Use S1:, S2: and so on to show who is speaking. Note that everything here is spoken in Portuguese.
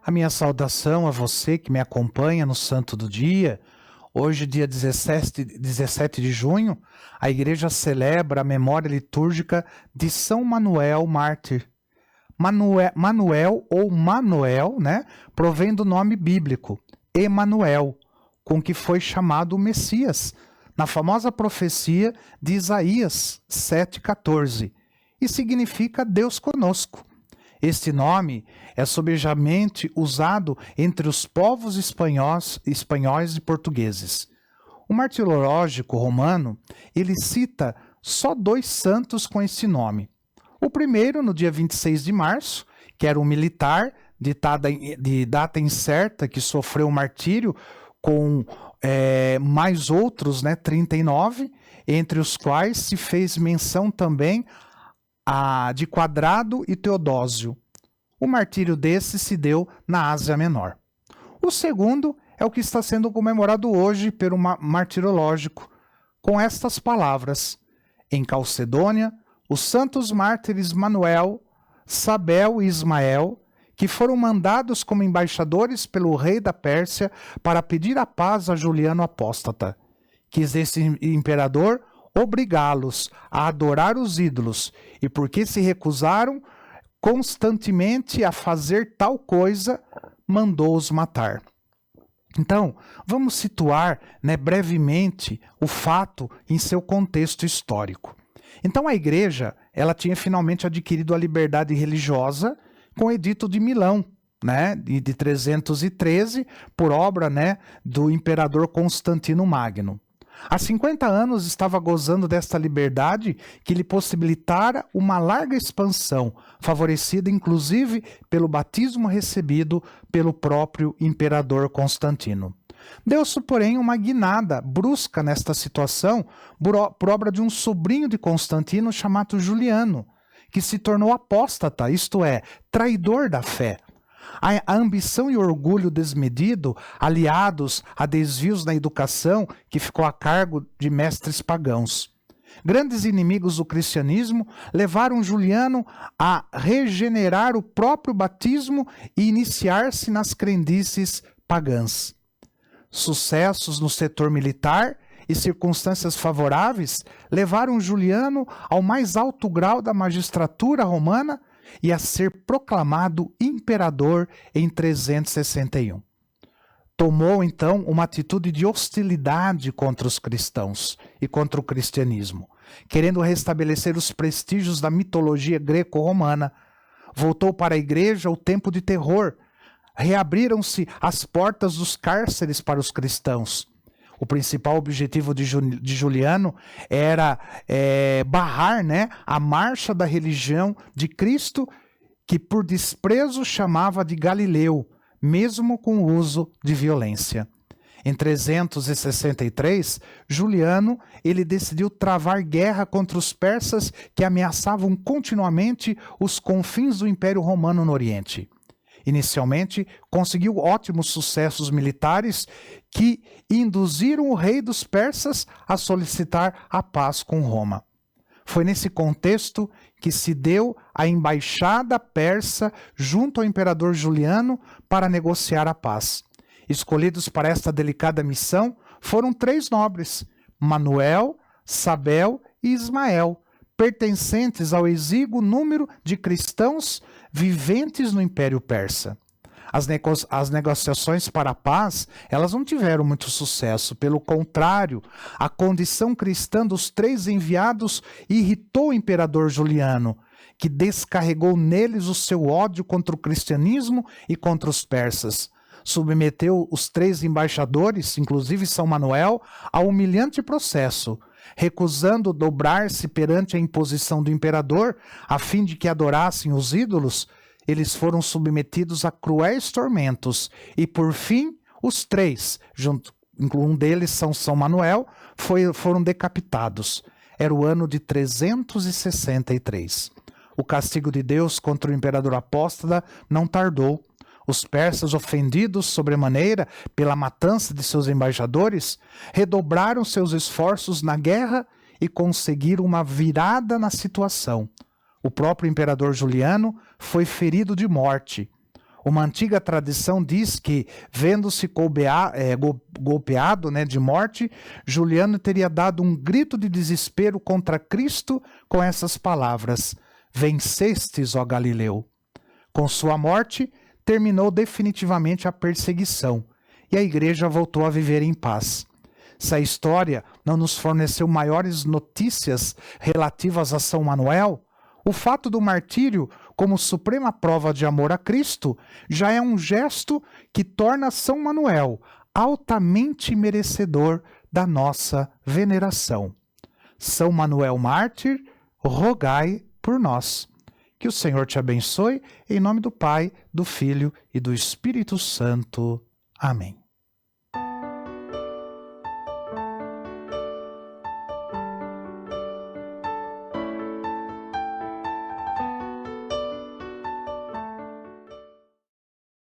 S1: A minha saudação a você que me acompanha no Santo do Dia. Hoje, dia 17 de junho, a igreja celebra a memória litúrgica de São Manuel Mártir. Manuel ou Manoel, né, provém do nome bíblico, Emanuel, com que foi chamado o Messias, na famosa profecia de Isaías 7,14, e significa Deus conosco. Este nome é sobejamente usado entre os povos espanhóis e portugueses. O martirológico romano, ele cita só 2 santos com esse nome. O primeiro, no dia 26 de março, que era um militar de data incerta que sofreu o martírio com mais outros, 39, entre os quais se fez menção também de Quadrado e Teodósio. O martírio desse se deu na Ásia Menor. O segundo é o que está sendo comemorado hoje pelo martirológico, com estas palavras: em Calcedônia, os santos mártires Manuel, Sabel e Ismael, que foram mandados como embaixadores pelo rei da Pérsia para pedir a paz a Juliano Apóstata. Quis esse imperador obrigá-los a adorar os ídolos, e porque se recusaram constantemente a fazer tal coisa, mandou-os matar. Então, vamos situar, brevemente o fato em seu contexto histórico. Então, a igreja, ela tinha finalmente adquirido a liberdade religiosa com o Edito de Milão, de 313, por obra, do imperador Constantino Magno. Há 50 anos estava gozando desta liberdade que lhe possibilitara uma larga expansão, favorecida inclusive pelo batismo recebido pelo próprio imperador Constantino. Deu-se, porém, uma guinada brusca nesta situação por obra de um sobrinho de Constantino chamado Juliano, que se tornou apóstata, isto é, traidor da fé. A ambição e o orgulho desmedido, aliados a desvios na educação que ficou a cargo de mestres pagãos. Grandes inimigos do cristianismo levaram Juliano a regenerar o próprio batismo e iniciar-se nas crendices pagãs. Sucessos no setor militar e circunstâncias favoráveis levaram Juliano ao mais alto grau da magistratura romana e a ser proclamado imperador em 361. Tomou, então, uma atitude de hostilidade contra os cristãos e contra o cristianismo, querendo restabelecer os prestígios da mitologia greco-romana. Voltou para a igreja o tempo de terror. Reabriram-se as portas dos cárceres para os cristãos. O principal objetivo de Juliano era barrar, a marcha da religião de Cristo, que por desprezo chamava de Galileu, mesmo com o uso de violência. Em 363, Juliano ele decidiu travar guerra contra os persas que ameaçavam continuamente os confins do Império Romano no Oriente. Inicialmente, conseguiu ótimos sucessos militares que induziram o rei dos persas a solicitar a paz com Roma. Foi nesse contexto que se deu a embaixada persa junto ao imperador Juliano para negociar a paz. Escolhidos para esta delicada missão foram 3 nobres, Manuel, Sabel e Ismael, pertencentes ao exíguo número de cristãos viventes no Império Persa. As negociações para a paz, elas não tiveram muito sucesso. Pelo contrário, a condição cristã dos 3 enviados irritou o imperador Juliano, que descarregou neles o seu ódio contra o cristianismo e contra os persas. Submeteu os 3 embaixadores, inclusive São Manuel, a humilhante processo, recusando dobrar-se perante a imposição do imperador, a fim de que adorassem os ídolos. Eles foram submetidos a cruéis tormentos e, por fim, os 3, um deles São Manuel, foram decapitados. Era o ano de 363. O castigo de Deus contra o imperador apóstata não tardou. Os persas, ofendidos sobremaneira pela matança de seus embaixadores, redobraram seus esforços na guerra e conseguiram uma virada na situação. O próprio imperador Juliano foi ferido de morte. Uma antiga tradição diz que, vendo-se golpeado, né, de morte, Juliano teria dado um grito de desespero contra Cristo com essas palavras: "Vencestes, ó Galileu." Com sua morte, terminou definitivamente a perseguição e a igreja voltou a viver em paz. Se a história não nos forneceu maiores notícias relativas a São Manuel, o fato do martírio como suprema prova de amor a Cristo já é um gesto que torna São Manuel altamente merecedor da nossa veneração. São Manuel Mártir, rogai por nós. Que o Senhor te abençoe, em nome do Pai, do Filho e do Espírito Santo. Amém.